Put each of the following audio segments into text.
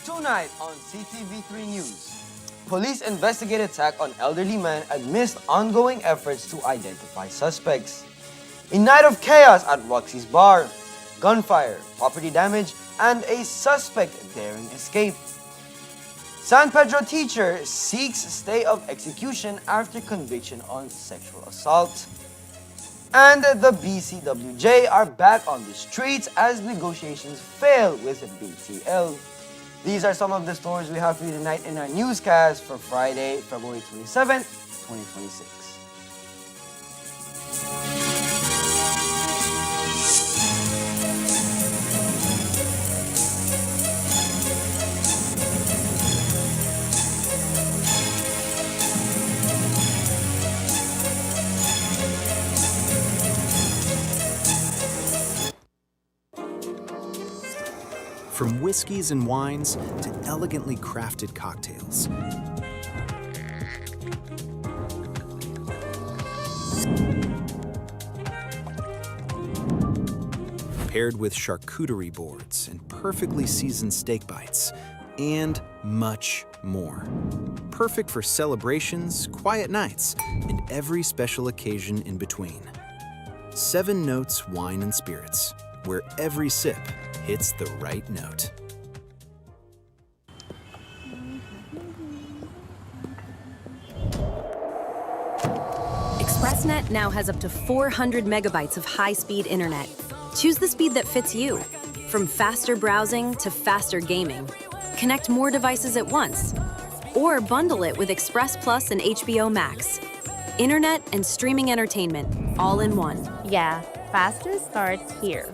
Tonight on CTV3 News, police investigate attack on elderly man amidst ongoing efforts to identify suspects. A night of chaos at Roxy's bar, gunfire, property damage, and a suspect daring escape. San Pedro teacher seeks stay of execution after conviction on sexual assault. And the BCWJ are back on the streets as negotiations fail with BTL. These are some of the stories we have for you tonight in our newscast for Friday, February 27th, 2026. From whiskeys and wines to elegantly crafted cocktails. Paired with charcuterie boards and perfectly seasoned steak bites, and much more. Perfect for celebrations, quiet nights, and every special occasion in between. 7 Notes Wine and Spirits, where every sip hits the right note. ExpressNet now has up to 400 megabytes of high-speed internet. Choose the speed that fits you. From faster browsing to faster gaming. Connect more devices at once. Or bundle it with Express Plus and HBO Max. Internet and streaming entertainment, all in one. Yeah, faster starts here.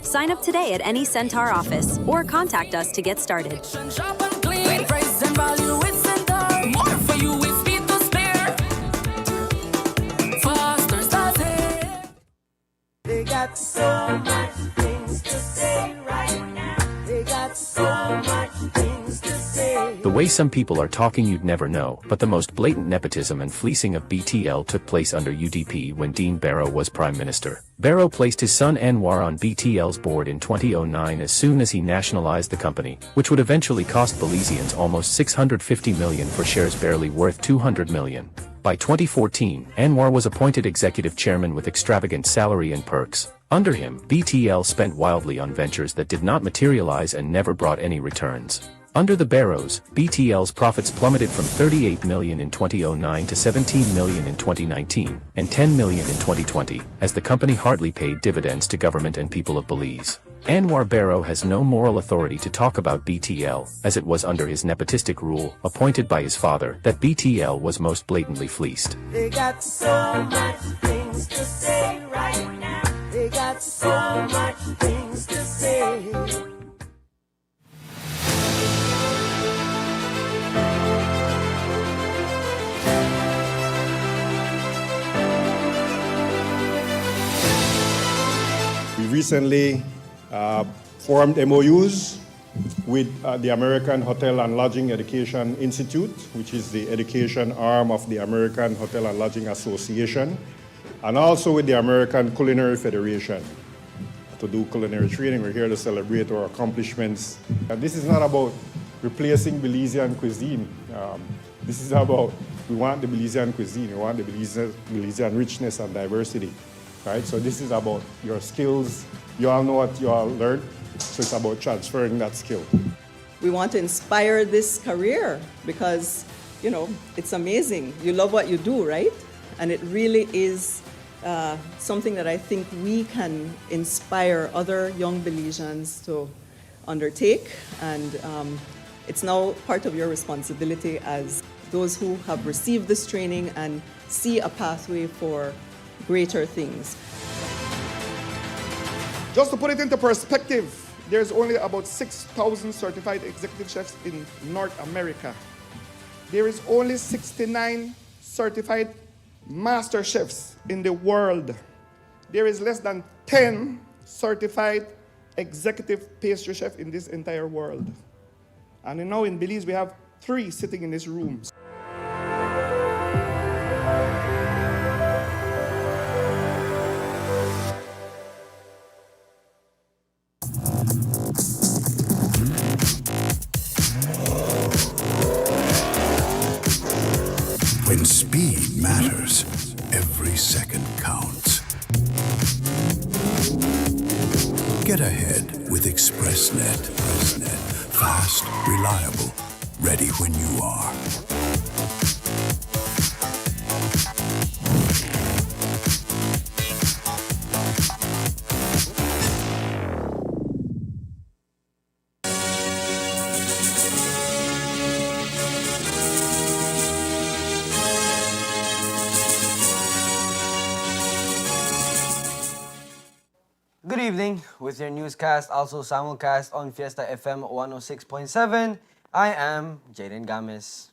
Sign up today at any Centaur office or contact us to get started. way some people are talking you'd never know, but the most blatant nepotism and fleecing of BTL took place under UDP when Dean Barrow was Prime Minister. Barrow placed his son Anwar on BTL's board in 2009 as soon as he nationalized the company, which would eventually cost Belizeans almost $650 million for shares barely worth $200 million. By 2014, Anwar was appointed executive chairman with extravagant salary and perks. Under him, BTL spent wildly on ventures that did not materialize and never brought any returns. Under the Barrows, BTL's profits plummeted from $38 million in 2009 to $17 million in 2019, and $10 million in 2020, as the company hardly paid dividends to government and people of Belize. Anwar Barrow has no moral authority to talk about BTL, as it was under his nepotistic rule, appointed by his father, that BTL was most blatantly fleeced. They got so much things to say right now. They got so much things to say. We recently formed MOUs with the American Hotel and Lodging Education Institute, which is the education arm of the American Hotel and Lodging Association, and also with the American Culinary Federation to do culinary training. We're here to celebrate our accomplishments. And this is not about replacing Belizean cuisine. This is about, we want the Belizean cuisine, we want the Belizean richness and diversity. Right? So this is about your skills. You all know what you all learned, so it's about transferring that skill. We want to inspire this career because, you know, it's amazing. You love what you do, right? And it really is something that I think we can inspire other young Belizeans to undertake. And it's now part of your responsibility as those who have received this training and see a pathway for greater things. Just to put it into perspective, there's only about 6,000 certified executive chefs in North America. There is only 69 certified master chefs in the world. There is less than 10 certified executive pastry chefs in this entire world. And now in Belize, we have 3 sitting in this room. When speed matters, every second counts. Get ahead with ExpressNet. Fast, reliable, ready when you are. Good evening. With your newscast, also simulcast on Fiesta FM 106.7, I am Jaden Games.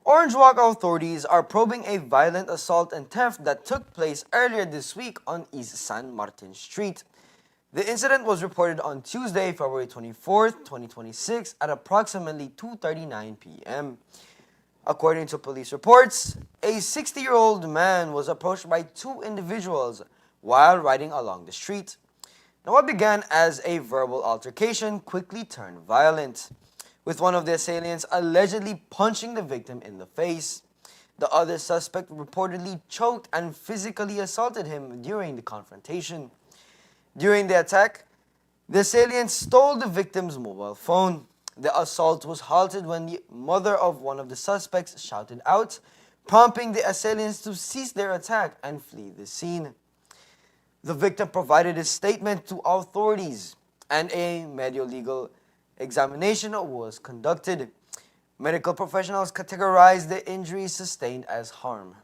Orange Walk authorities are probing a violent assault and theft that took place earlier this week on East San Martin Street. The incident was reported on Tuesday, February 24th, 2026 at approximately 2:39 p.m. According to police reports, a 60-year-old man was approached by 2 individuals while riding along the street. Now, what began as a verbal altercation quickly turned violent, with one of the assailants allegedly punching the victim in the face. The other suspect reportedly choked and physically assaulted him during the confrontation. During the attack, the assailant stole the victim's mobile phone. The assault was halted when the mother of one of the suspects shouted out, prompting the assailants to cease their attack and flee the scene. The victim provided a statement to authorities, and a medico-legal examination was conducted. Medical professionals categorized the injuries sustained as harm.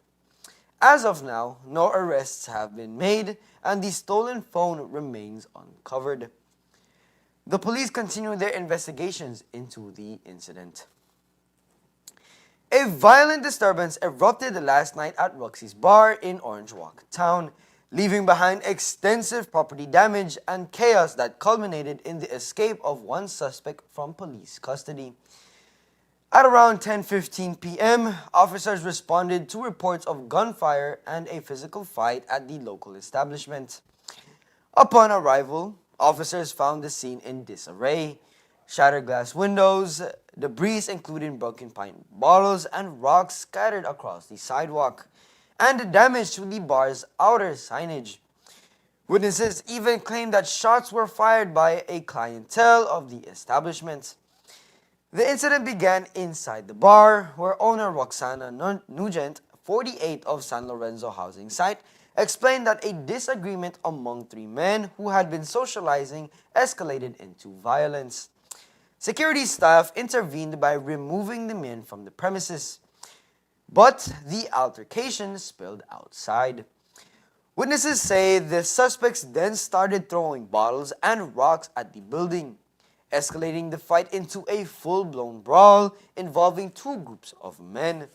As of now, no arrests have been made, and the stolen phone remains uncovered. The police continue their investigations into the incident. A violent disturbance erupted last night at Roxy's Bar in Orange Walk Town, leaving behind extensive property damage and chaos that culminated in the escape of one suspect from police custody. At around 10:15 p.m., officers responded to reports of gunfire and a physical fight at the local establishment. Upon arrival, officers found the scene in disarray. Shattered glass windows, debris including broken pint bottles and rocks scattered across the sidewalk, and damage to the bar's outer signage. Witnesses even claimed that shots were fired by a clientele of the establishment. The incident began inside the bar, where owner Roxana Nugent, 48 of San Lorenzo housing site, explained that a disagreement among three men who had been socializing escalated into violence. Security staff intervened by removing the men from the premises, but the altercation spilled outside. Witnesses say the suspects then started throwing bottles and rocks at the building, escalating the fight into a full-blown brawl involving two groups of men.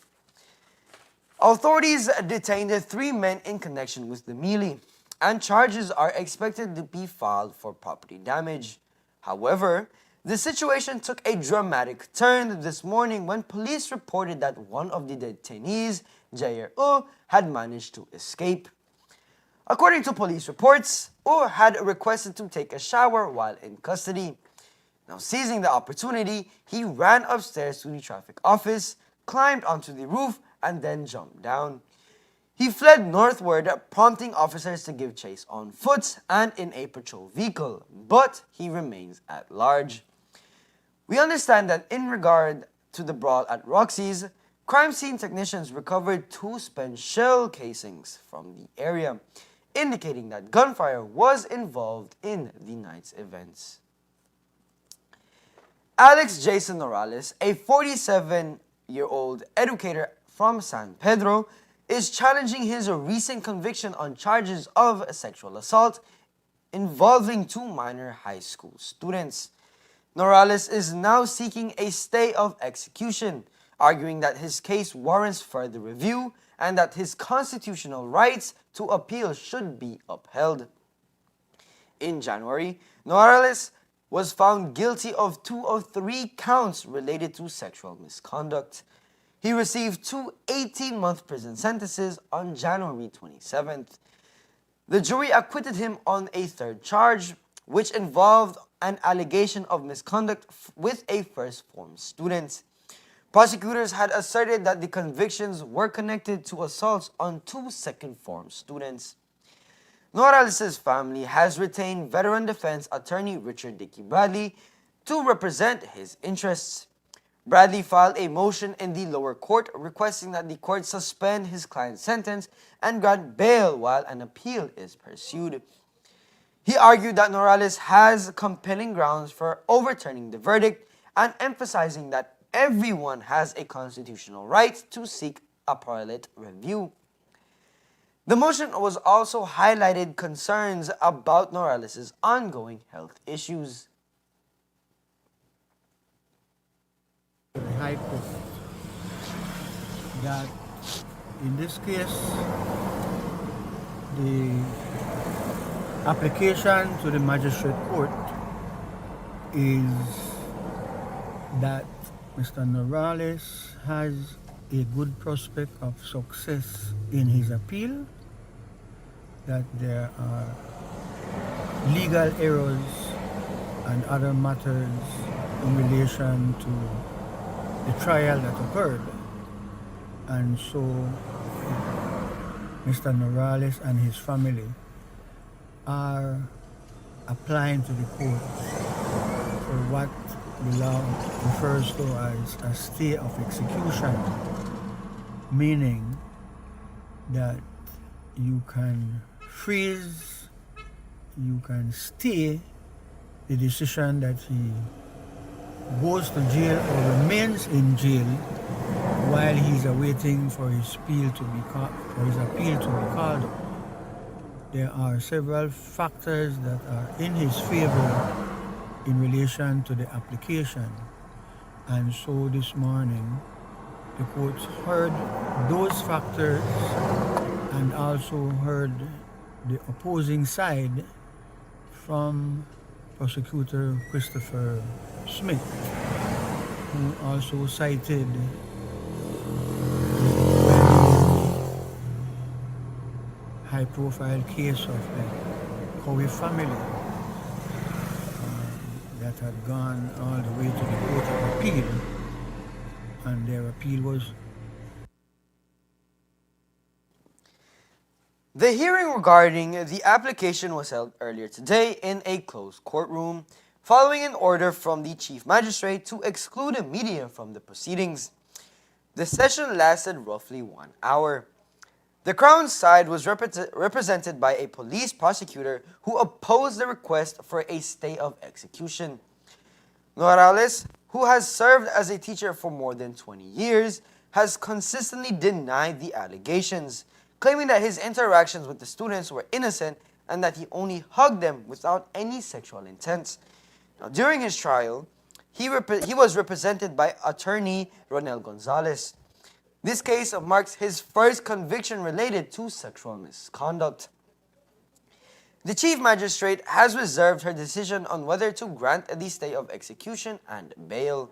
Authorities detained the three men in connection with the melee, and charges are expected to be filed for property damage. However, the situation took a dramatic turn this morning when police reported that one of the detainees, Jair U, had managed to escape. According to police reports, U had requested to take a shower while in custody. Now, seizing the opportunity, he ran upstairs to the traffic office, climbed onto the roof, and then jumped down. He fled northward, prompting officers to give chase on foot and in a patrol vehicle, but he remains at large. We understand that in regard to the brawl at Roxy's, crime scene technicians recovered two spent shell casings from the area, indicating that gunfire was involved in the night's events. Alex Jason Morales, a 47-year-old educator from San Pedro, is challenging his recent conviction on charges of sexual assault involving two minor high school students. Morales is now seeking a stay of execution, arguing that his case warrants further review and that his constitutional rights to appeal should be upheld. In January, Morales was found guilty of 2 of 3 counts related to sexual misconduct. He received 2 18-month prison sentences on January 27th. The jury acquitted him on a third charge, which involved an allegation of misconduct with a first-form student. Prosecutors had asserted that the convictions were connected to assaults on 2 second-form students. Morales' family has retained veteran defense attorney Richard Dickey Bradley to represent his interests. Bradley filed a motion in the lower court requesting that the court suspend his client's sentence and grant bail while an appeal is pursued. He argued that Morales has compelling grounds for overturning the verdict and emphasizing that everyone has a constitutional right to seek appellate review. The motion was also highlighted concerns about Morales' ongoing health issues. The High Court that in this case the application to the magistrate court is that Mr. Morales has a good prospect of success in his appeal, that there are legal errors and other matters in relation to the trial that occurred, and so Mr. Morales and his family are applying to the court for what the law refers to as a stay of execution, meaning that you can freeze, you can stay the decision that he goes to jail or remains in jail while he's awaiting for his appeal to be called. There are several factors that are in his favor in relation to the application, and so this morning the court heard those factors and also heard the opposing side from Prosecutor Christopher Smith. who also cited high-profile case of the Cowie family that had gone all the way to the Court of Appeal, and their appeal was. The hearing regarding the application was held earlier today in a closed courtroom, following an order from the Chief Magistrate to exclude the media from the proceedings. The session lasted roughly 1 hour. The Crown's side was represented by a police prosecutor who opposed the request for a stay of execution. Morales, who has served as a teacher for more than 20 years, has consistently denied the allegations, claiming that his interactions with the students were innocent and that he only hugged them without any sexual intent. Now, during his trial, he was represented by attorney Ronel Gonzalez. This case marks his first conviction related to sexual misconduct. The Chief Magistrate has reserved her decision on whether to grant the stay of execution and bail.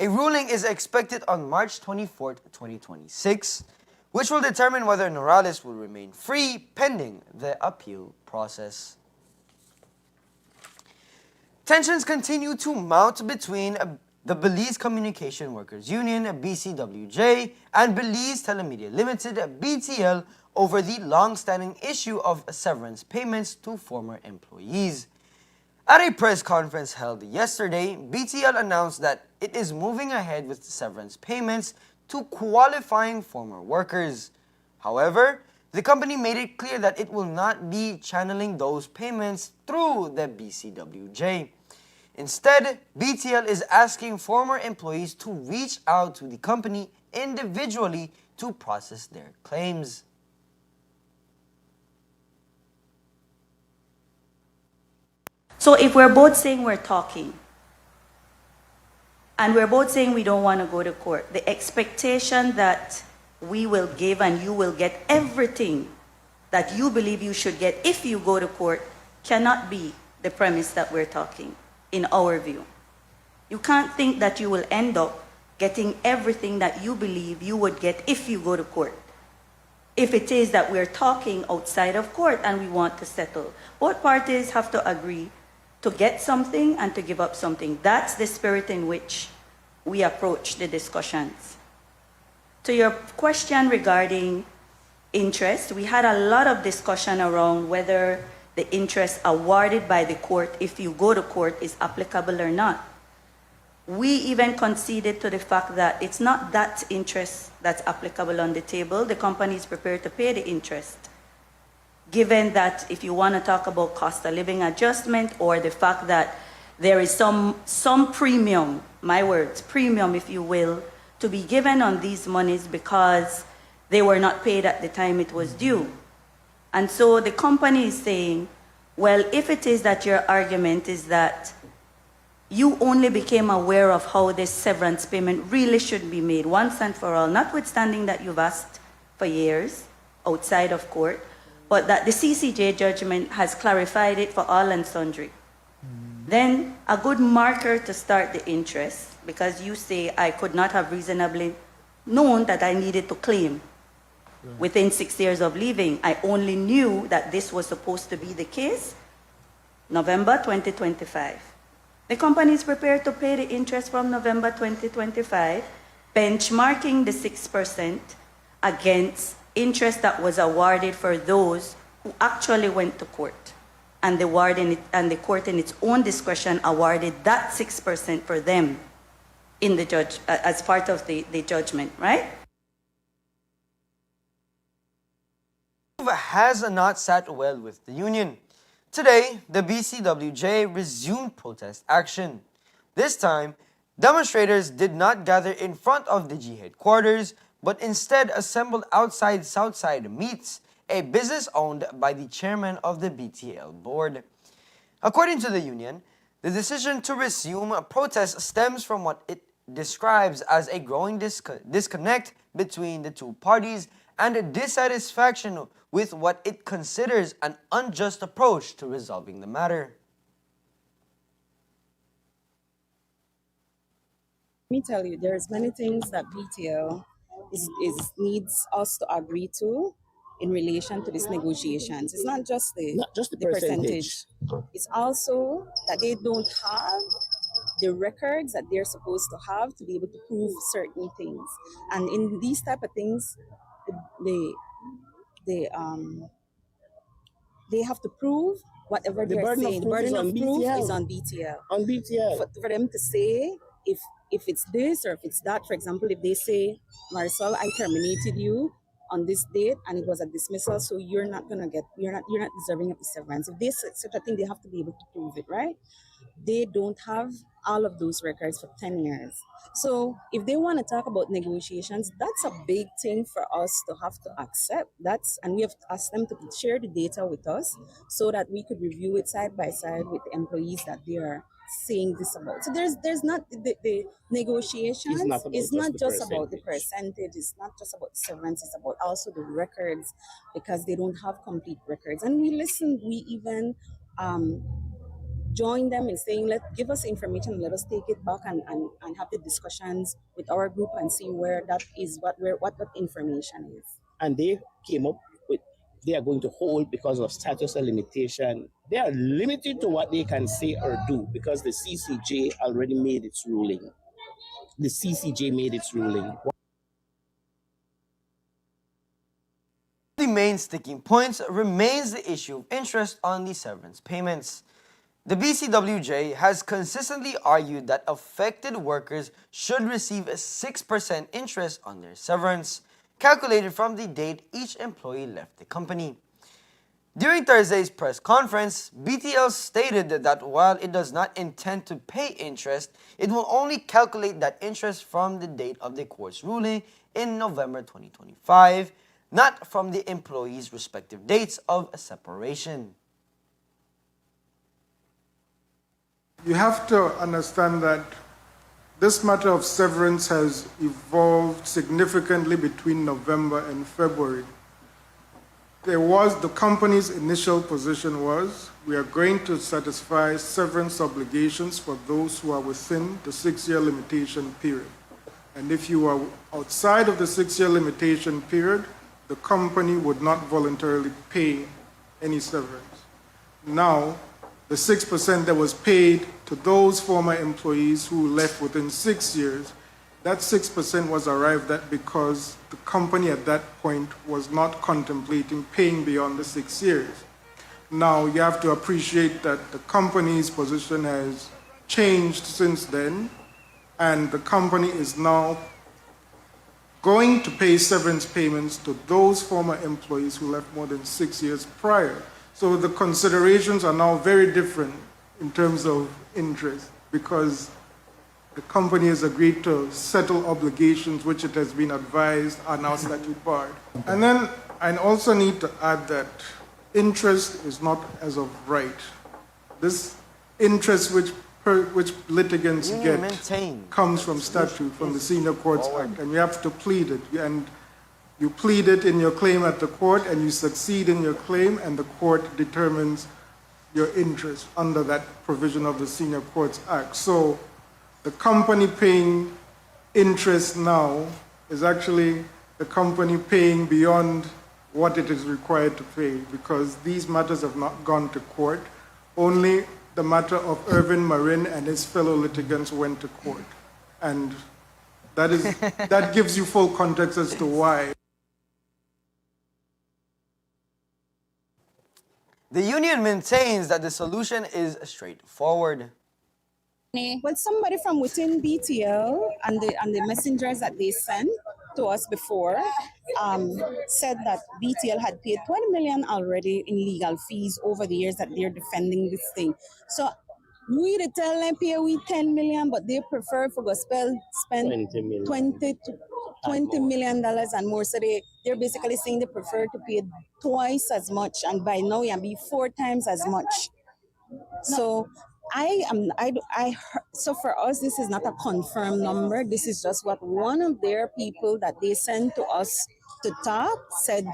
A ruling is expected on March 24, 2026, which will determine whether Morales will remain free pending the appeal process. Tensions continue to mount between the Belize Communication Workers Union, BCWJ, and Belize Telemedia Limited, BTL, over the long-standing issue of severance payments to former employees. At a press conference held yesterday, BTL announced that it is moving ahead with severance payments to qualifying former workers. However, the company made it clear that it will not be channeling those payments through the BCWJ. Instead, BTL is asking former employees to reach out to the company individually to process their claims. So if we're both saying we're talking, and we're both saying we don't want to go to court, the expectation that we will give and you will get everything that you believe you should get if you go to court cannot be the premise that we're talking, in our view. You can't think that you will end up getting everything that you believe you would get if you go to court. If it is that we're talking outside of court and we want to settle, both parties have to agree to get something and to give up something. That's the spirit in which we approach the discussions. To your question regarding interest, we had a lot of discussion around whether the interest awarded by the court, if you go to court, is applicable or not. We even conceded to the fact that it's not that interest that's applicable on the table. The company is prepared to pay the interest. Given that if you want to talk about cost of living adjustment or the fact that there is some premium, my words, premium if you will, to be given on these monies because they were not paid at the time it was due. And so the company is saying, well, if it is that your argument is that you only became aware of how this severance payment really should be made once and for all, notwithstanding that you've asked for years outside of court, but that the CCJ judgment has clarified it for all and sundry. Then a good marker to start the interest, because you say I could not have reasonably known that I needed to claim within 6 years of leaving. I only knew that this was supposed to be the case, November 2025. The company is prepared to pay the interest from November 2025, benchmarking the 6% against interest that was awarded for those who actually went to court. And the court in its own discretion awarded that 6% for them in the judge as part of the judgment, right? Has not sat well with the union. Today, the BCWJ resumed protest action. This time, demonstrators did not gather in front of the G headquarters, but instead assembled outside Southside Meats, a business owned by the chairman of the BTL board. According to the union, the decision to resume a protest stems from what it describes as a growing disconnect between the two parties and a dissatisfaction with what it considers an unjust approach to resolving the matter. me tell you, there's many things that BTL is needs us to agree to in relation to these negotiations. It's not just the percentage. It's also that they don't have the records that they're supposed to have to be able to prove certain things. And in these type of things, they they um they have to prove whatever they're saying. The burden of proof is on BTL. For them to say if it's this or if it's that. For example, if they say, Marisol, I terminated you on this date and it was a dismissal, so you're not deserving of the severance. If they say such a thing, they have to be able to prove it, right? They don't have all of those records for 10 years. So if they want to talk about negotiations, that's a big thing for us to have to accept. And we have asked them to share the data with us so that we could review it side by side with the employees that they are saying this about. So there's not the negotiations. It's not just about the percentage. It's not just about the severance. It's about also the records, because they don't have complete records. And we listened. We even join them in saying, give us information, let us take it back and have the discussions with our group and see where that is, what that information is. And they came up with, they are going to hold because of status of limitation. They are limited to what they can say or do because the CCJ already made its ruling. The CCJ made its ruling. The main sticking points remains the issue of interest on the severance payments. The BCWJ has consistently argued that affected workers should receive a 6% interest on their severance, calculated from the date each employee left the company. During Thursday's press conference, BTL stated that while it does not intend to pay interest, it will only calculate that interest from the date of the court's ruling in November 2025, not from the employees' respective dates of separation. You have to understand that this matter of severance has evolved significantly between November and February. The company's initial position was, we are going to satisfy severance obligations for those who are within the 6-year limitation period. And if you are outside of the 6-year limitation period, the company would not voluntarily pay any severance. Now, the 6% that was paid to those former employees who left within 6 years, that 6% was arrived at because the company at that point was not contemplating paying beyond the 6 years. Now, you have to appreciate that the company's position has changed since then, and the company is now going to pay severance payments to those former employees who left more than 6 years prior. So the considerations are now very different in terms of interest because the company has agreed to settle obligations which it has been advised are now statute barred. And then I also need to add that interest is not as of right. This interest which litigants get comes from statute, from the Senior Courts Act, and you have to plead it. And you plead it in your claim at the court, and you succeed in your claim, and the court determines your interest under that provision of the Senior Courts Act. So the company paying interest now is actually the company paying beyond what it is required to pay because these matters have not gone to court. Only the matter of Irvin Marin and his fellow litigants went to court. And that gives you full context as to why. The union maintains that the solution is straightforward. Well, somebody from within BTL and the messengers that they sent to us before said that BTL had paid 20 million already in legal fees over the years that they're defending this thing. So we tell them pay we 10 million, but they prefer for gospel spend $20 million and more. So they're basically saying they prefer to pay twice as much, and by now it'll be 4 times as much. So So for us, this is not a confirmed number. This is just what one of their people that they sent to us to talk said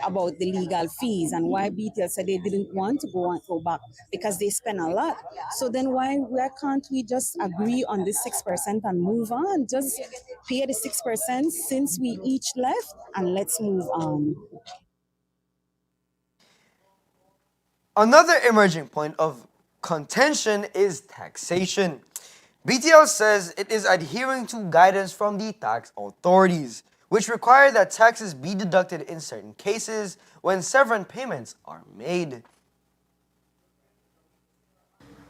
about the legal fees and why BTL said they didn't want to go back because they spend a lot. So then why can't we just agree on the 6% and move on? Just pay the 6% since we each left and let's move on. Another emerging point of contention is taxation. BTL says it is adhering to guidance from the tax authorities, which require that taxes be deducted in certain cases when severance payments are made.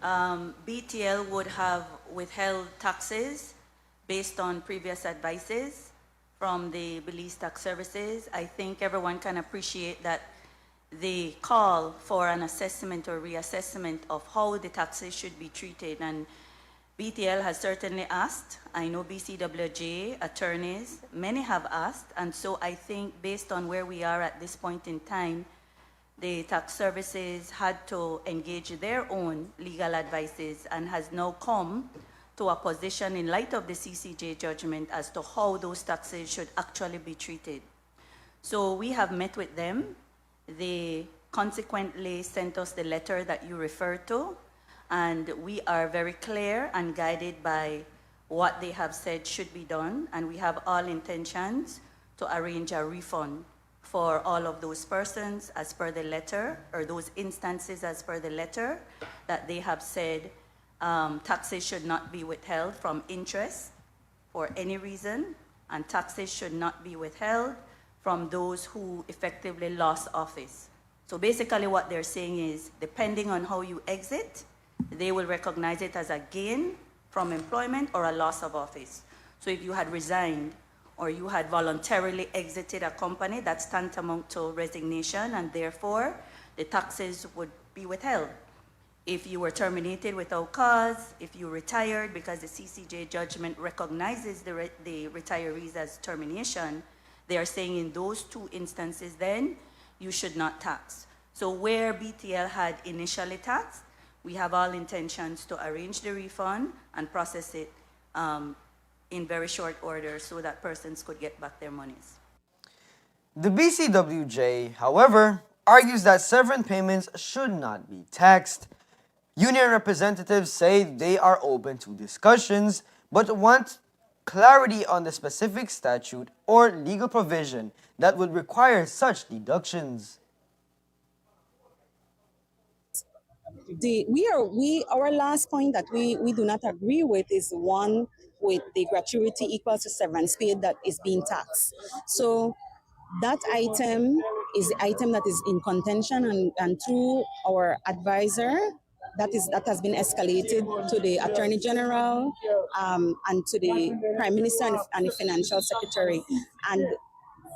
BTL would have withheld taxes based on previous advices from the Belize Tax Services. I think everyone can appreciate that the call for an assessment or reassessment of how the taxes should be treated, and BTL has certainly asked. I know BCWJ attorneys, many have asked, and so I think based on where we are at this point in time, the tax services had to engage their own legal advices and has now come to a position in light of the CCJ judgment as to how those taxes should actually be treated. So we have met with them. They consequently sent us the letter that you referred to, and we are very clear and guided by what they have said should be done, and we have all intentions to arrange a refund for all of those persons as per the letter, or those instances as per the letter that they have said taxes should not be withheld from interest for any reason, and taxes should not be withheld from those who effectively lost office. So basically what they're saying is, depending on how you exit, they will recognize it as a gain from employment or a loss of office. So if you had resigned or you had voluntarily exited a company, that's tantamount to resignation, and therefore the taxes would be withheld. If you were terminated without cause, if you retired because the CCJ judgment recognizes the retirees as termination, they are saying in those two instances then, you should not tax. So where BTL had initially taxed, we have all intentions to arrange the refund and process it in very short order so that persons could get back their monies. The BCWJ, however, argues that severance payments should not be taxed. Union representatives say they are open to discussions, but want clarity on the specific statute or legal provision that would require such deductions. Our last point that we do not agree with is one with the gratuity equal to severance paid that is being taxed. So that item is the item that is in contention, and through our advisor, that has been escalated to the Attorney General and to the Prime Minister and the Financial Secretary. And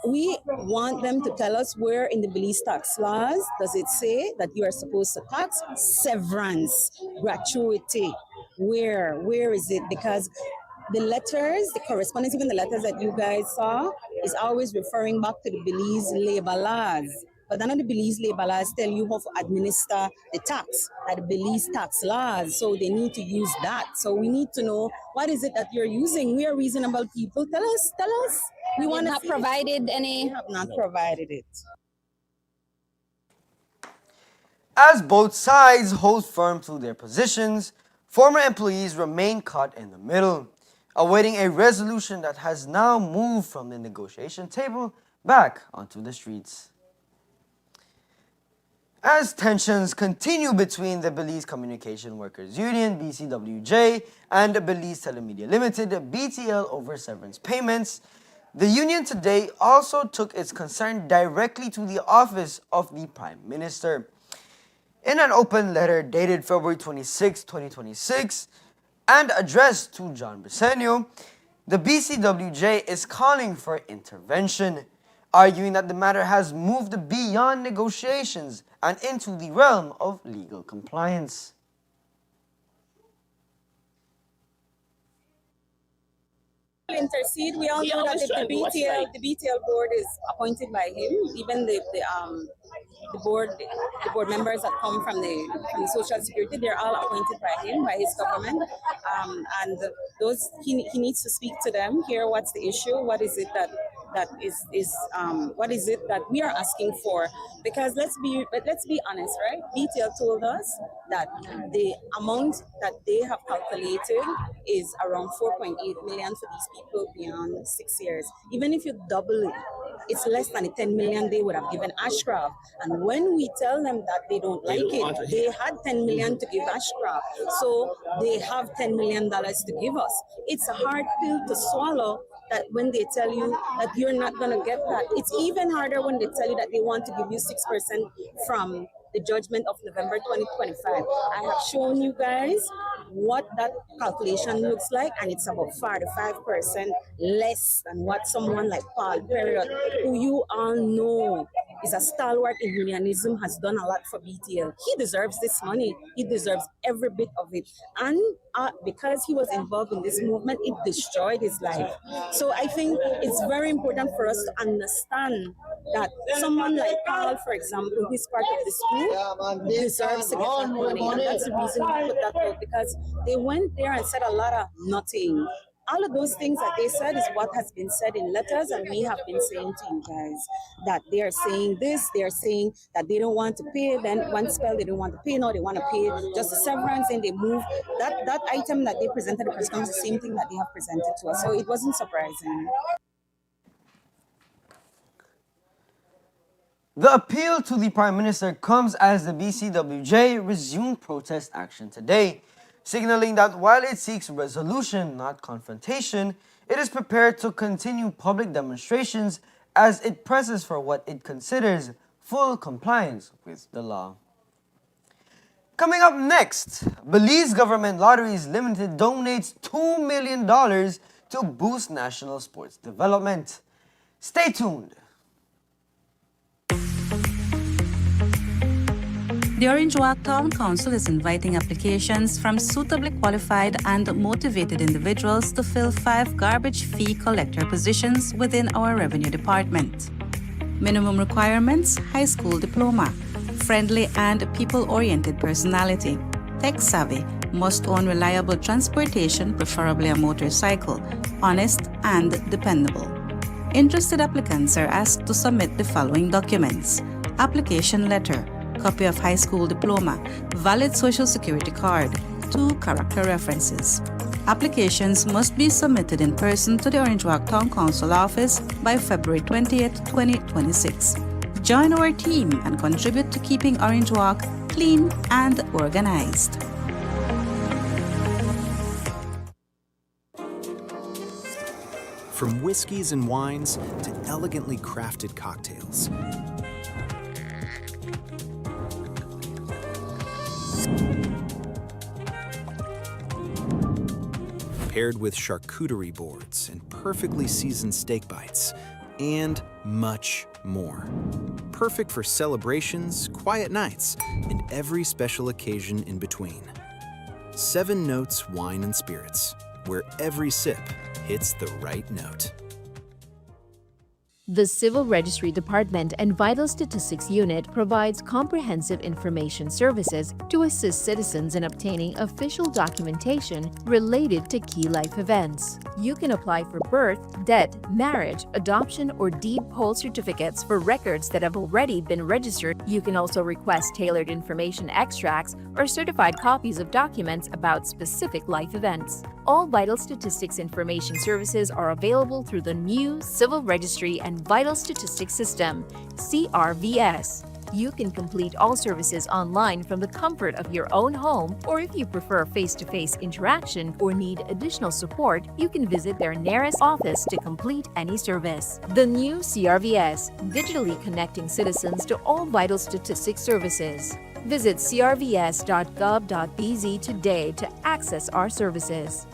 we want them to tell us where in the Belize tax laws does it say that you are supposed to tax severance, gratuity. Where is it? Because the letters, the correspondence, even the letters that you guys saw, is always referring back to the Belize labor laws. But none of the Belize labor laws tell you how to administer the tax, like the Belize tax laws. So they need to use that. So we need to know, what is it that you're using? We are reasonable people. Tell us. We want to provided any. We have not provided it. As both sides hold firm to their positions, former employees remain caught in the middle, awaiting a resolution that has now moved from the negotiation table back onto the streets. As tensions continue between the Belize Communication Workers Union, BCWJ, and Belize Telemedia Limited, BTL, over severance payments, the union today also took its concern directly to the office of the Prime Minister. In an open letter dated February 26, 2026, and addressed to John Briceño, the BCWJ is calling for intervention, arguing that the matter has moved beyond negotiations and into the realm of legal compliance. intercede. We all know that the BTL board is appointed by him. Even the board members that come from the Social Security, they're all appointed by him, by his government. And those he needs to speak to them, hear what's the issue, what is it that what is it that we are asking for? Because let's be honest, right? BTL told us that the amount that they have calculated is around 4.8 million for these people beyond 6 years. Even if you double it, it's less than the 10 million they would have given Ashcroft. And when we tell them that they don't like it, they had 10 million to give Ashcroft. So they have $10 million to give us. It's a hard pill to swallow, that when they tell you that you're not going to get that. It's even harder when they tell you that they want to give you 6% from the judgment of November 2025. I have shown you guys what that calculation looks like, and it's about 45% less than what someone like Paul Perriott, who you all know is a stalwart in unionism, has done a lot for BTL. He deserves this money. He deserves every bit of it. And because he was involved in this movement, it destroyed his life. So I think it's very important for us to understand that someone like Paul, for example, who is part of this group, deserves to get that money. And that's the reason we put that out, because they went there and said a lot of nothing. All of those things that they said is what has been said in letters, and we have been saying to you guys that they are saying this, they are saying that they don't want to pay, then one spell they don't want to pay, now they want to pay just a severance, and they move. That item that they presented at the press conference is the same thing that they have presented to us, so it wasn't surprising. The appeal to the Prime Minister comes as the BCWJ resumed protest action today, signaling that while it seeks resolution, not confrontation, it is prepared to continue public demonstrations as it presses for what it considers full compliance with the law. Coming up next, Belize Government Lotteries Limited donates $2 million to boost national sports development. Stay tuned. The Orange Walk Town Council is inviting applications from suitably qualified and motivated individuals to fill 5 garbage fee collector positions within our revenue department. Minimum requirements: high school diploma, friendly and people-oriented personality, tech-savvy, must own reliable transportation, preferably a motorcycle, honest and dependable. Interested applicants are asked to submit the following documents: application letter, copy of high school diploma, valid social security card, 2 character references. Applications must be submitted in person to the Orange Walk Town Council office by February 20th, 2026. Join our team and contribute to keeping Orange Walk clean and organized. From whiskeys and wines to elegantly crafted cocktails, paired with charcuterie boards and perfectly seasoned steak bites, and much more. Perfect for celebrations, quiet nights, and every special occasion in between. 7 Notes Wine and Spirits, where every sip hits the right note. The Civil Registry Department and Vital Statistics Unit provides comprehensive information services to assist citizens in obtaining official documentation related to key life events. You can apply for birth, death, marriage, adoption, or deed poll certificates for records that have already been registered. You can also request tailored information extracts or certified copies of documents about specific life events. All vital statistics information services are available through the new Civil Registry and Vital Statistics System, CRVS. You can complete all services online from the comfort of your own home, or if you prefer face-to-face interaction or need additional support, you can visit their nearest office to complete any service. The new CRVS, digitally connecting citizens to all vital statistics services. Visit crvs.gov.bz today to access our services.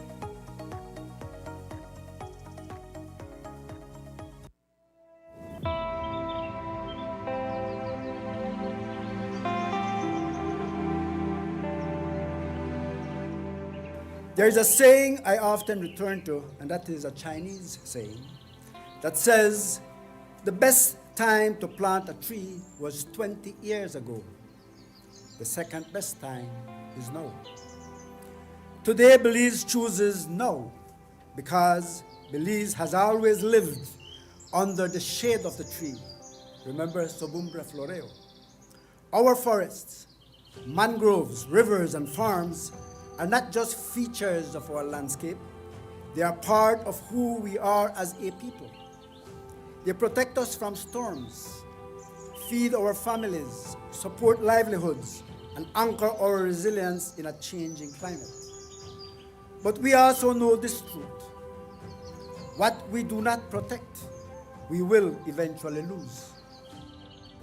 There's a saying I often return to, and that is a Chinese saying, that says, the best time to plant a tree was 20 years ago. The second best time is now. Today, Belize chooses now because Belize has always lived under the shade of the tree. Remember Sobumbra floreo. Our forests, mangroves, rivers, and farms are not just features of our landscape, they are part of who we are as a people. They protect us from storms, feed our families, support livelihoods, and anchor our resilience in a changing climate. But we also know this truth. What we do not protect, we will eventually lose.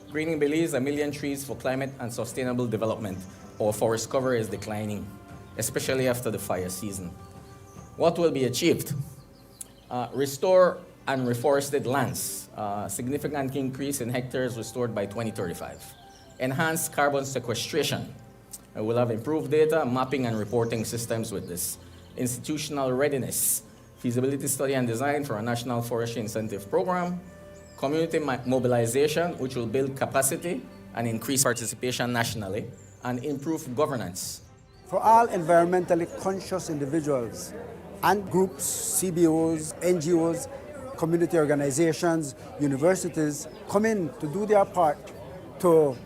Greening Belize, 1 million trees for climate and sustainable development. Our forest cover is declining, especially after the fire season. What will be achieved? Restore and reforested lands, significant increase in hectares restored by 2035. Enhanced carbon sequestration. We'll have improved data, mapping, and reporting systems with this. Institutional readiness, feasibility study and design for a national forestry incentive program, community mobilization, which will build capacity and increase participation nationally, and improve governance. For all environmentally conscious individuals and groups, CBOs, NGOs, community organizations, universities, come in to do their part to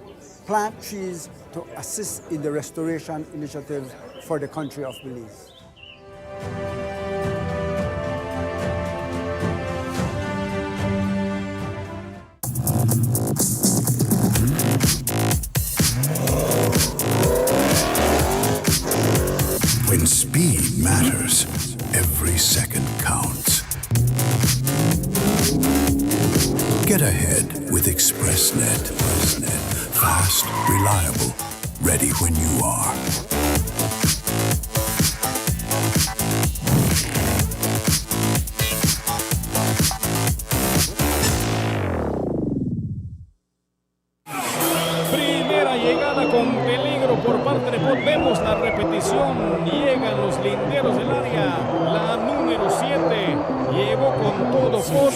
plant trees to assist in the restoration initiative for the country of Belize. When speed matters, every second counts. Get ahead with ExpressNet. Fast, reliable, ready when you are. Primera llegada con peligro por parte de Pot. Vemos la repetición. Llegan los linderos del área. La número 7 llegó con todo Pot.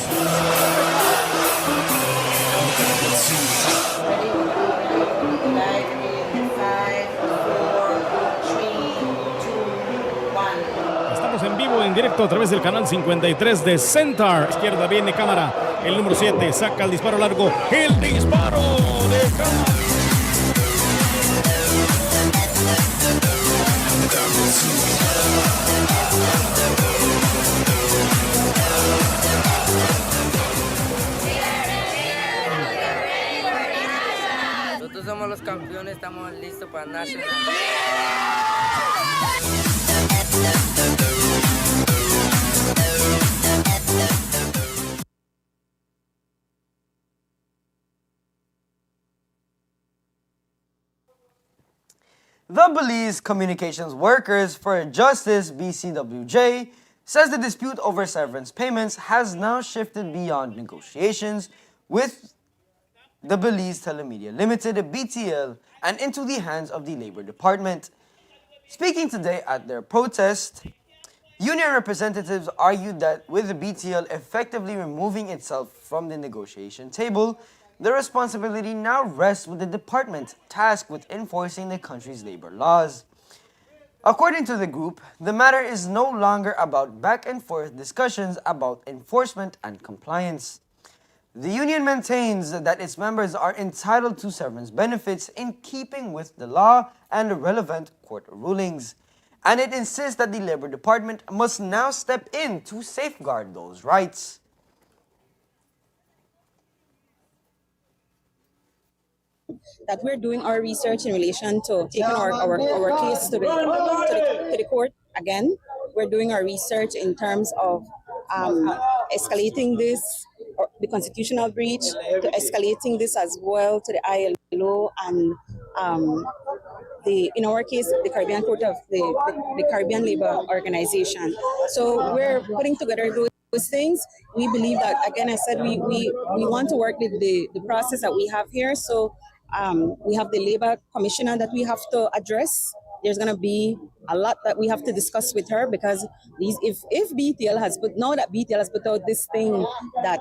Estamos en vivo, en directo a través del canal 53 de Centaur. Izquierda viene cámara. El número 7 saca el disparo largo. El disparo de cámara. Nosotros somos los campeones, estamos listos para National. The Belize Communications Workers for Justice, BCWJ, says the dispute over severance payments has now shifted beyond negotiations with the Belize Telemedia Limited, BTL, and into the hands of the Labor Department. Speaking today at their protest, union representatives argued that with the BTL effectively removing itself from the negotiation table, the responsibility now rests with the department tasked with enforcing the country's labor laws. According to the group, the matter is no longer about back and forth discussions about enforcement and compliance. The union maintains that its members are entitled to severance benefits in keeping with the law and relevant court rulings, and it insists that the Labor Department must now step in to safeguard those rights. That we're doing our research in relation to taking our case to the court again. We're doing our research in terms of escalating this, or the constitutional breach, to escalating this as well to the ILO and in our case, the Caribbean Court of the Caribbean Labor Organization. So we're putting together those things. We believe that, again, I said we want to work with the process that we have here. So we have the labor commissioner that we have to address there's going to be a lot that we have to discuss with her, because if BTL has put, now that BTL has put out this thing that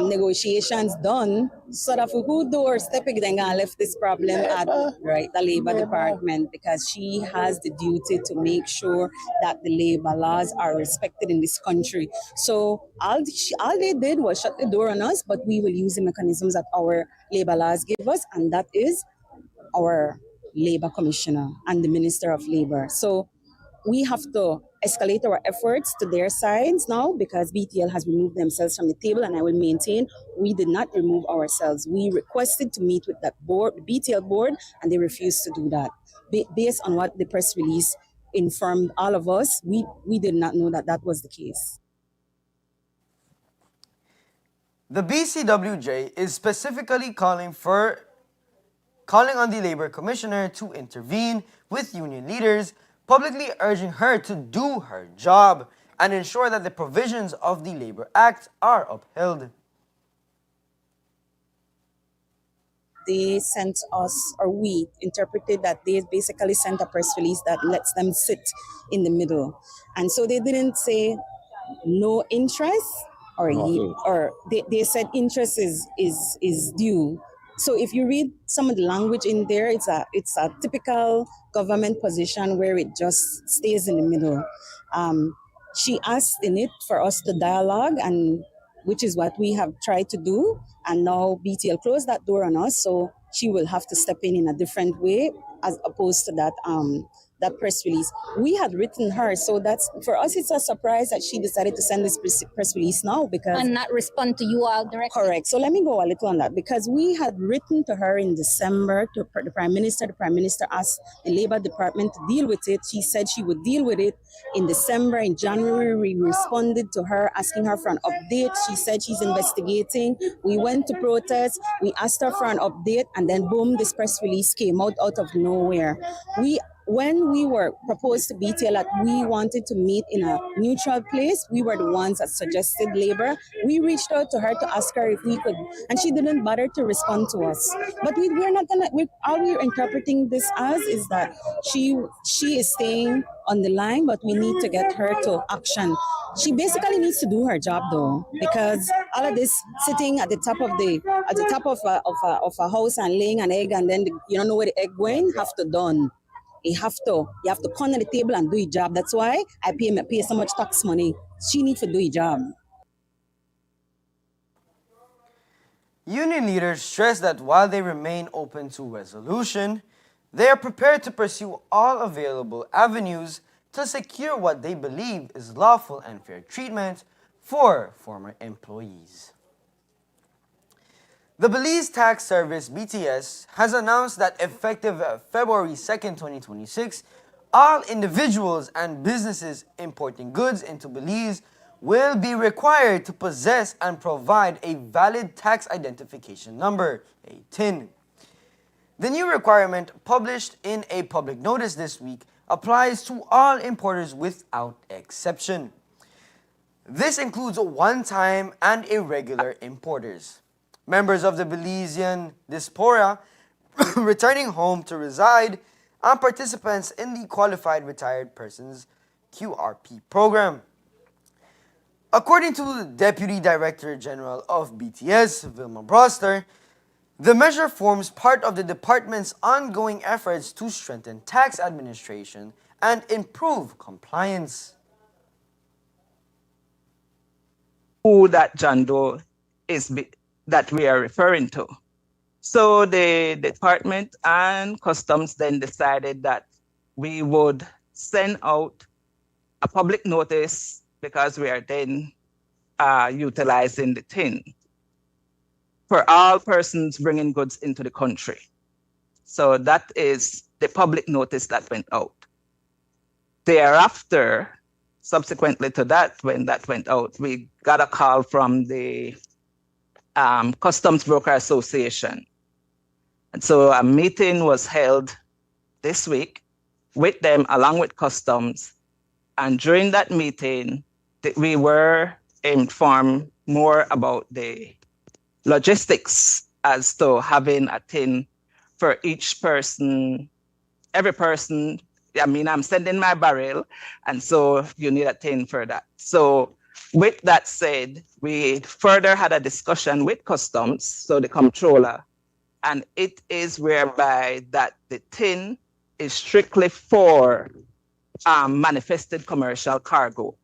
negotiations done, so that who door stepping then gonna left this problem at right the Labor Department, because she has the duty to make sure that the labor laws are respected in this country. So all they did was shut the door on us, but we will use the mechanisms that our labor laws give us, and that is our labor commissioner and the minister of labor. So we have to escalate our efforts to their sides now, because BTL has removed themselves from the table, and I will maintain we did not remove ourselves. We requested to meet with that board, the BTL board, and they refused to do that. Based on what the press release informed all of us, we did not know that that was the case. The BCWJ is specifically calling on the Labor Commissioner to intervene with union leaders, publicly urging her to do her job and ensure that the provisions of the Labor Act are upheld. They sent us, or we interpreted that they basically sent a press release that lets them sit in the middle. And so they didn't say no interest, or they said interest is due. So if you read some of the language in there, it's a typical government position where it just stays in the middle. She asked in it for us to dialogue, and which is what we have tried to do. And now BTL closed that door on us, so she will have to step in a different way, as opposed to that press release. We had written her, so that's, for us, it's a surprise that she decided to send this press release now, because... And not respond to you all directly. Correct. So let me go a little on that, because we had written to her in December, to the Prime Minister. The Prime Minister asked the Labor Department to deal with it. She said she would deal with it in December. In January, we responded to her, asking her for an update. She said she's investigating. We went to protest. We asked her for an update, and then boom, this press release came out of nowhere. When we were proposed to BTL that we wanted to meet in a neutral place, we were the ones that suggested labor. We reached out to her to ask her if we could, and she didn't bother to respond to us. But we're not gonna, all we're interpreting this as is that she is staying on the line, but we need to get her to action. She basically needs to do her job though, because all of this sitting at the top of a house and laying an egg, and then you don't know where the egg going, have to done. You have to come on the table and do your job. That's why I pay so much tax money. She needs to do your job. Union leaders stress that while they remain open to resolution, they are prepared to pursue all available avenues to secure what they believe is lawful and fair treatment for former employees. The Belize Tax Service, BTS, has announced that effective February 2nd, 2026, all individuals and businesses importing goods into Belize will be required to possess and provide a valid tax identification number, a TIN. The new requirement, published in a public notice this week, applies to all importers without exception. This includes one-time and irregular importers, members of the Belizean diaspora returning home to reside, and participants in the Qualified Retired Persons QRP program. According to the Deputy Director General of BTS, Vilma Broster, the measure forms part of the department's ongoing efforts to strengthen tax administration and improve compliance. Who that John Doe is that we are referring to. So the department and customs then decided that we would send out a public notice, because we are then utilizing the TIN for all persons bringing goods into the country. So that is the public notice that went out. Thereafter, subsequently to that, when that went out, we got a call from the Customs Broker Association. And so a meeting was held this week with them along with customs. And during that meeting, we were informed more about the logistics as to having a TIN for each person, every person I'm sending my barrel, and so you need a tin for that. So with that said, we further had a discussion with customs, so the comptroller, and it is whereby that the tin is strictly for manifested commercial cargo.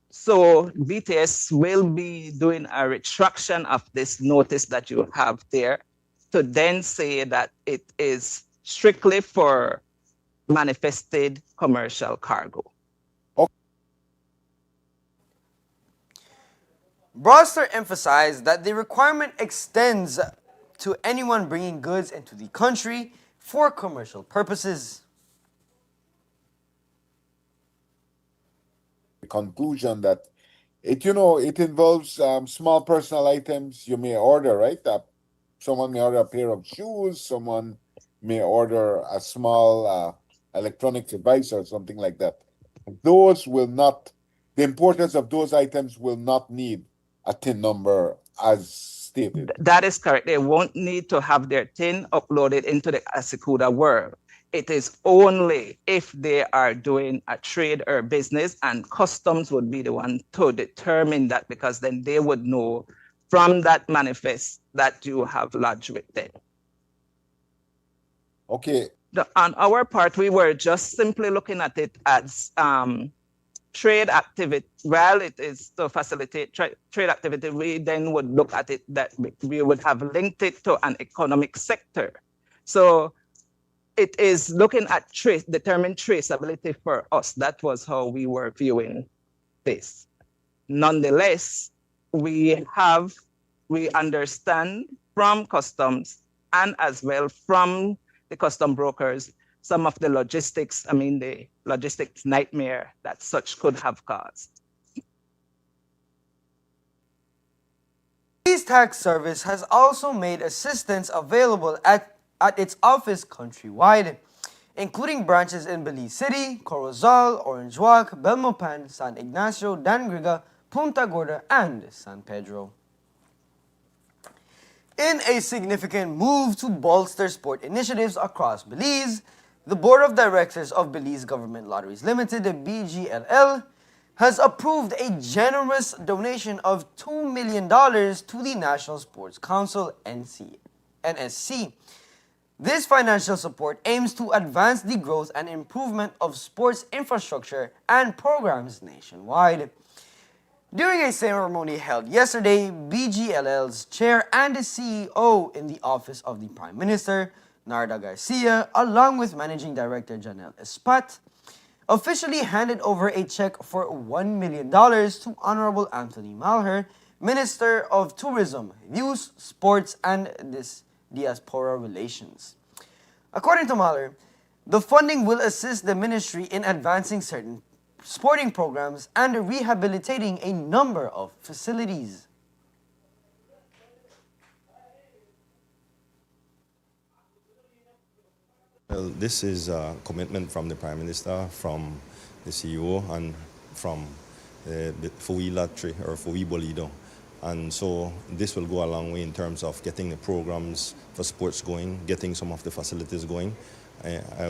So BTS will be doing a retraction of this notice that you have there to then say that it is strictly for manifested commercial cargo. Broster emphasized that the requirement extends to anyone bringing goods into the country for commercial purposes. The conclusion that it involves small personal items you may order, right? Someone may order a pair of shoes, someone may order a small electronic device or something like that. Those will not, the importance of those items will not need a TIN number as stated. That is correct. They won't need to have their tin uploaded into the Asikuda world. It is only if they are doing a trade or business, and customs would be the one to determine that, because then they would know from that manifest that you have lodged with them. Okay. On our part, we were just simply looking at it as trade activity. Well, it is to facilitate trade activity. We then would look at it that we would have linked it to an economic sector. So it is looking at determined traceability for us. That was how we were viewing this. Nonetheless, we understand from customs and as well from the custom brokers some of the logistics, the logistics nightmare that such could have caused. Police Tax Service has also made assistance available at its office countrywide, including branches in Belize City, Corozal, Orange Walk, Belmopan, San Ignacio, Dangriga, Punta Gorda, and San Pedro. In a significant move to bolster sport initiatives across Belize, the Board of Directors of Belize Government Lotteries Limited, the BGLL, has approved a generous donation of $2 million to the National Sports Council, NSC. This financial support aims to advance the growth and improvement of sports infrastructure and programs nationwide. During a ceremony held yesterday, BGLL's chair and the CEO in the Office of the Prime Minister, Narda Garcia, along with Managing Director Janelle Espat, officially handed over a check for $1 million to Honorable Anthony Malher, Minister of Tourism, Youth, Sports, and Diaspora Relations. According to Mahler, the funding will assist the ministry in advancing certain sporting programs and rehabilitating a number of facilities. Well, this is a commitment from the Prime Minister, from the CEO, and from the Fui Latri or Fui Bolido. And so this will go a long way in terms of getting the programs for sports going, getting some of the facilities going.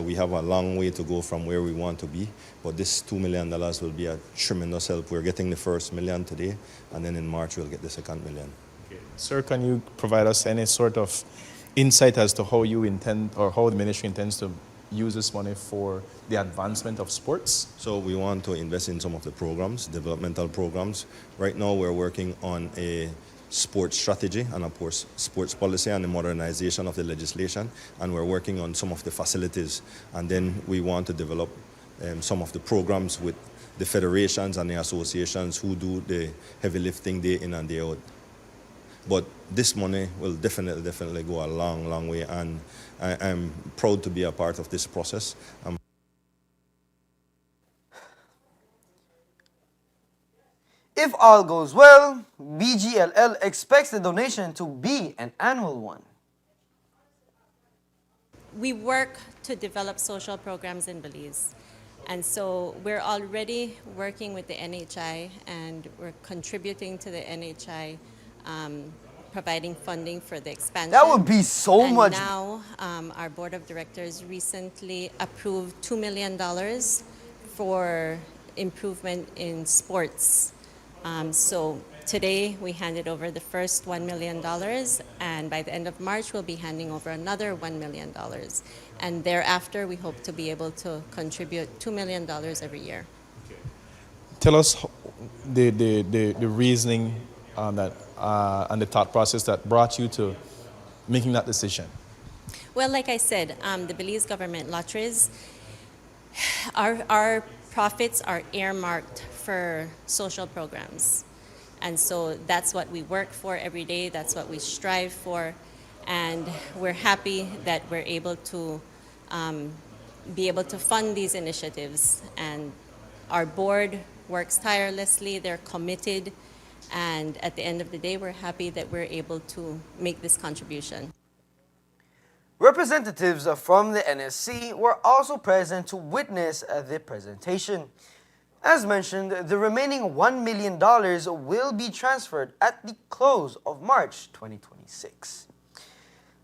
We have a long way to go from where we want to be, but this $2 million will be a tremendous help. We're getting the first $1 million today, and then in March we'll get the second $1 million. Okay. Sir, can you provide us any sort of insight as to how you intend, or how the ministry intends to use this money for the advancement of sports? So we want to invest in some of the programs, developmental programs. Right now we're working on a sports strategy and of course sports policy and the modernization of the legislation, and we're working on some of the facilities, and then we want to develop some of the programs with the federations and the associations who do the heavy lifting day in and day out. But this money will definitely go a long way, and I'm proud to be a part of this process. If all goes well, BGLL expects the donation to be an annual one. We work to develop social programs in Belize. And so we're already working with the NHI, and we're contributing to the NHI providing funding for the expansion. That would be so and much. Now, our board of directors recently approved $2 million for improvement in sports. So today we handed over the first $1 million, and by the end of March we'll be handing over another $1 million. And thereafter we hope to be able to contribute $2 million every year. Tell us the reasoning on that and the thought process that brought you to making that decision. Well, like I said, the Belize government lotteries, our profits are earmarked for social programs. And so that's what we work for every day, that's what we strive for, and we're happy that we're able to be able to fund these initiatives. And our board works tirelessly, they're committed, and at the end of the day, we're happy that we're able to make this contribution. Representatives from the NSC were also present to witness the presentation. As mentioned, the remaining $1 million will be transferred at the close of March 2026.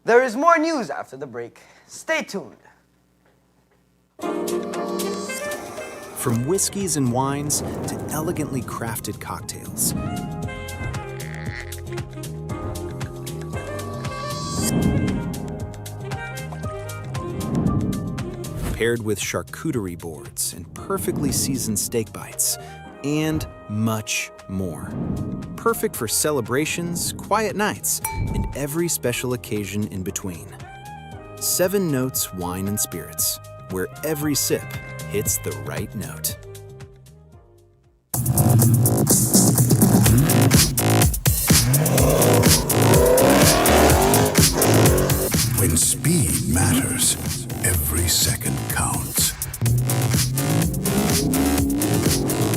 There is more news after the break. Stay tuned. From whiskeys and wines to elegantly crafted cocktails. Paired with charcuterie boards and perfectly seasoned steak bites, and much more. Perfect for celebrations, quiet nights, and every special occasion in between. 7 Notes Wine and Spirits, where every sip hits the right note. When speed matters, every second counts.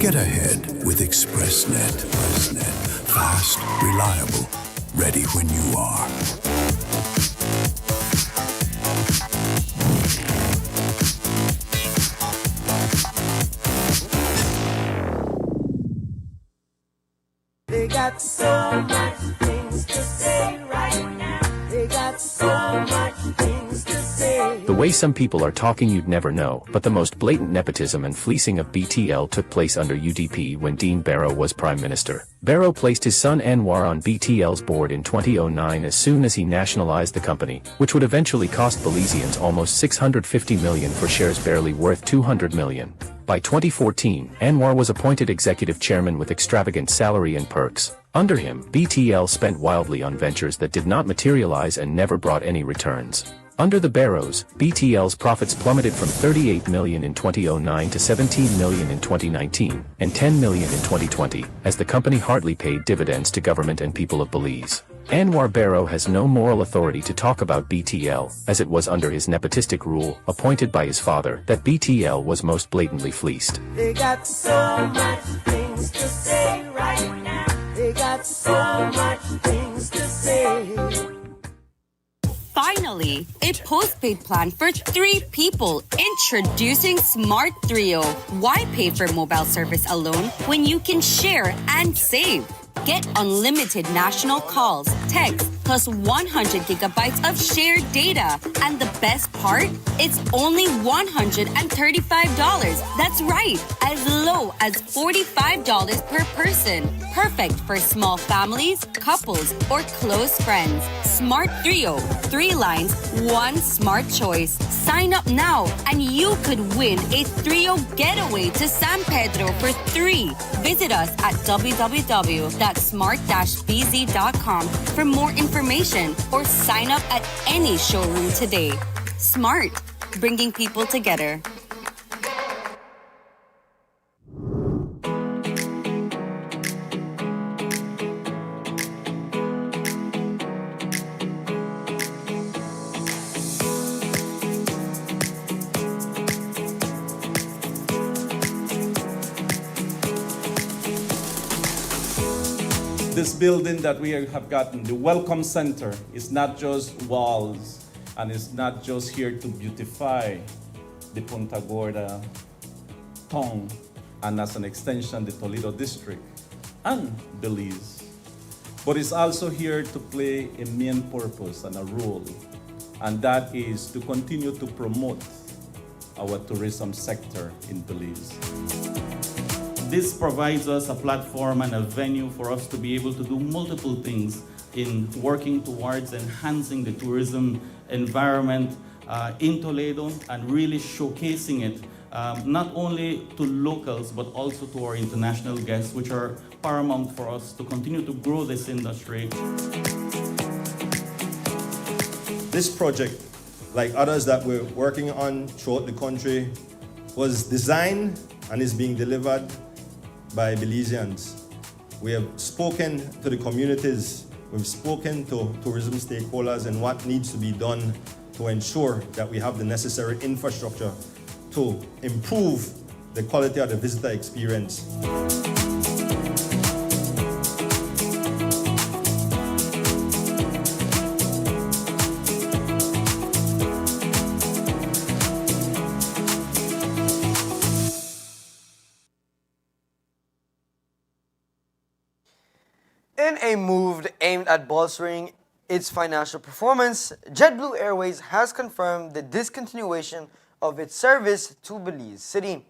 Get ahead with ExpressNet. Fast, reliable, ready when you are. They got so much things to say right now. They got so much things to say. The way some people are talking you'd never know, but the most blatant nepotism and fleecing of BTL took place under UDP when Dean Barrow was Prime Minister. Barrow placed his son Anwar on BTL's board in 2009 as soon as he nationalized the company, which would eventually cost Belizeans almost $650 million for shares barely worth $200 million. By 2014, Anwar was appointed executive chairman with extravagant salary and perks. Under him, BTL spent wildly on ventures that did not materialize and never brought any returns. Under the Barrows, BTL's profits plummeted from $38 million in 2009 to $17 million in 2019, and $10 million in 2020, as the company hardly paid dividends to government and people of Belize. Anwar Barrow has no moral authority to talk about BTL, as it was under his nepotistic rule, appointed by his father, that BTL was most blatantly fleeced. They got so much things to say right now. They got so much things to say. Finally, a postpaid plan for 3 people. Introducing Smart Trio. Why pay for mobile service alone when you can share and save? Get unlimited national calls, texts, plus 100 gigabytes of shared data. And the best part? It's only $135. That's right, as low as $45 per person. Perfect for small families, couples, or close friends. Smart Trio. 3 lines, 1 smart choice. Sign up now and you could win a Trio getaway to San Pedro for 3. Visit us at www.smart-bz.com for more information or sign up at any showroom today. Smart, bringing people together. This building that we have gotten, the Welcome Center, is not just walls and it's not just here to beautify the Punta Gorda town and as an extension the Toledo district and Belize. but it's also here to play a main purpose and a role, and that is to continue to promote our tourism sector in Belize. This provides us a platform and a venue for us to be able to do multiple things in working towards enhancing the tourism environment in Toledo and really showcasing it not only to locals but also to our international guests, which are paramount for us to continue to grow this industry. This project, like others that we're working on throughout the country, was designed and is being delivered by Belizeans. We have spoken to the communities, we've spoken to tourism stakeholders and what needs to be done to ensure that we have the necessary infrastructure to improve the quality of the visitor experience. In a move aimed at bolstering its financial performance, JetBlue Airways has confirmed the discontinuation of its service to Belize City.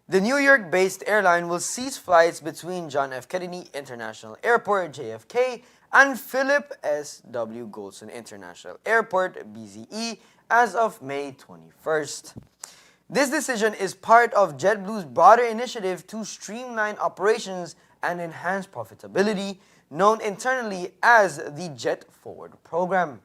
The New York-based airline will cease flights between John F. Kennedy International Airport, JFK, and Philip S. W. Goldson International Airport, BZE, as of May 21st. This decision is part of JetBlue's broader initiative to streamline operations and enhance profitability, known internally as the Jet Forward program.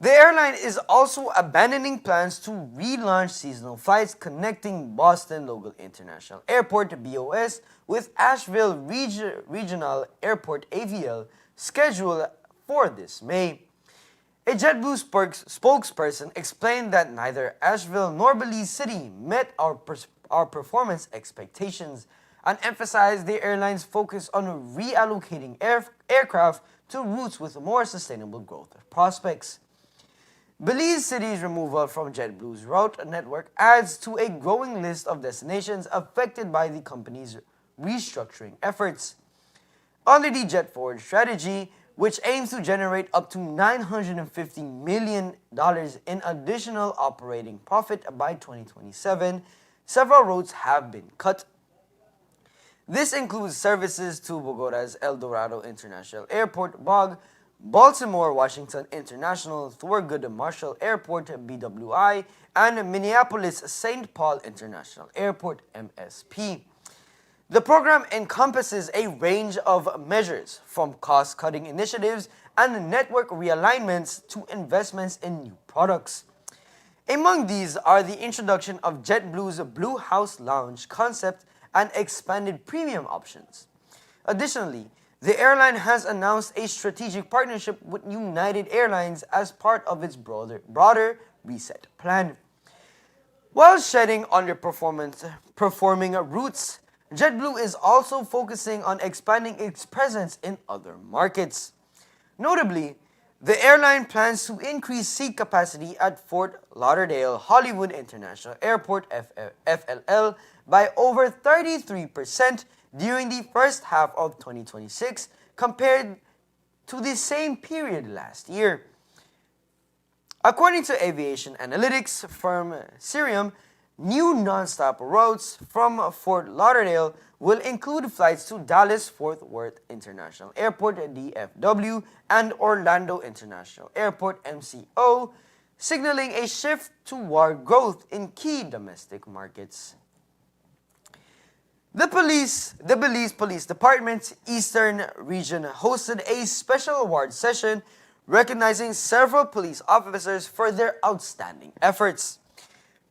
The airline is also abandoning plans to relaunch seasonal flights connecting Boston Logan International Airport, BOS, with Asheville Regional Airport, AVL, scheduled for this May. A JetBlue spokesperson explained that neither Asheville nor Belize City met our performance expectations and emphasized the airline's focus on reallocating aircraft to routes with more sustainable growth prospects. Belize City's removal from JetBlue's route network adds to a growing list of destinations affected by the company's restructuring efforts. Under the Jet Forward strategy, which aims to generate up to $950 million in additional operating profit by 2027, several routes have been cut. This includes services to Bogota's El Dorado International Airport, BOG, Baltimore-Washington International Thurgood Marshall Airport, BWI, and Minneapolis-St. Paul International Airport, MSP. The program encompasses a range of measures, from cost-cutting initiatives and network realignments to investments in new products. Among these are the introduction of JetBlue's Blue House Lounge concept and expanded premium options. Additionally, the airline has announced a strategic partnership with United Airlines as part of its broader reset plan. While shedding performing routes, JetBlue is also focusing on expanding its presence in other markets. Notably, the airline plans to increase seat capacity at Fort Lauderdale Hollywood International Airport, FLL, by over 33% during the first half of 2026 compared to the same period last year. According to aviation analytics firm Cirium, new nonstop routes from Fort Lauderdale will include flights to Dallas-Fort Worth International Airport, DFW, and Orlando International Airport, MCO, signaling a shift toward growth in key domestic markets. The Belize Police Department's Eastern Region hosted a special award session recognizing several police officers for their outstanding efforts,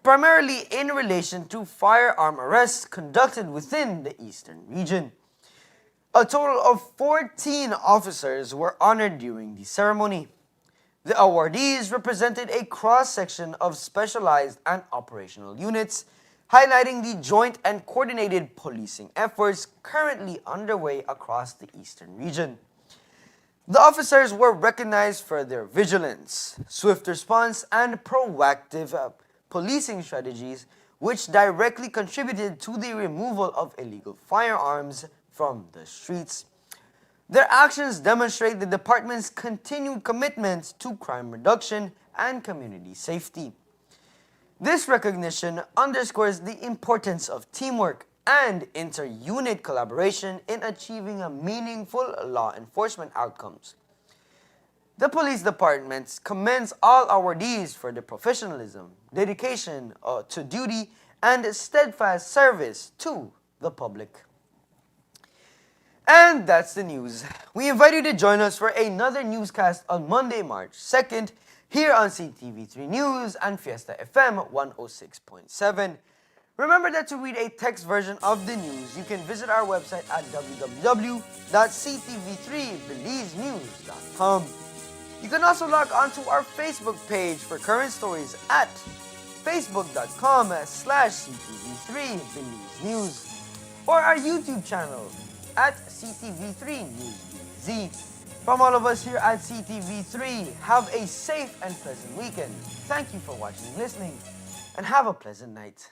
primarily in relation to firearm arrests conducted within the Eastern Region. A total of 14 officers were honored during the ceremony. The awardees represented a cross-section of specialized and operational units, highlighting the joint and coordinated policing efforts currently underway across the Eastern Region. The officers were recognized for their vigilance, swift response, and proactive policing strategies, which directly contributed to the removal of illegal firearms from the streets. Their actions demonstrate the department's continued commitment to crime reduction and community safety. This recognition underscores the importance of teamwork and inter-unit collaboration in achieving a meaningful law enforcement outcomes. The police department commends all awardees for their professionalism, dedication to duty, and steadfast service to the public. And that's the news. We invite you to join us for another newscast on Monday, March 2nd, here on CTV3 News and Fiesta FM 106.7. Remember that to read a text version of the news, you can visit our website at www.ct v3belizenews.com. You can also log on to our Facebook page for current stories at facebook.com/CTV3BelizeNews or our YouTube channel at CTV3 News BZ. From all of us here at CTV3, have a safe and pleasant weekend. Thank you for watching and listening, and have a pleasant night.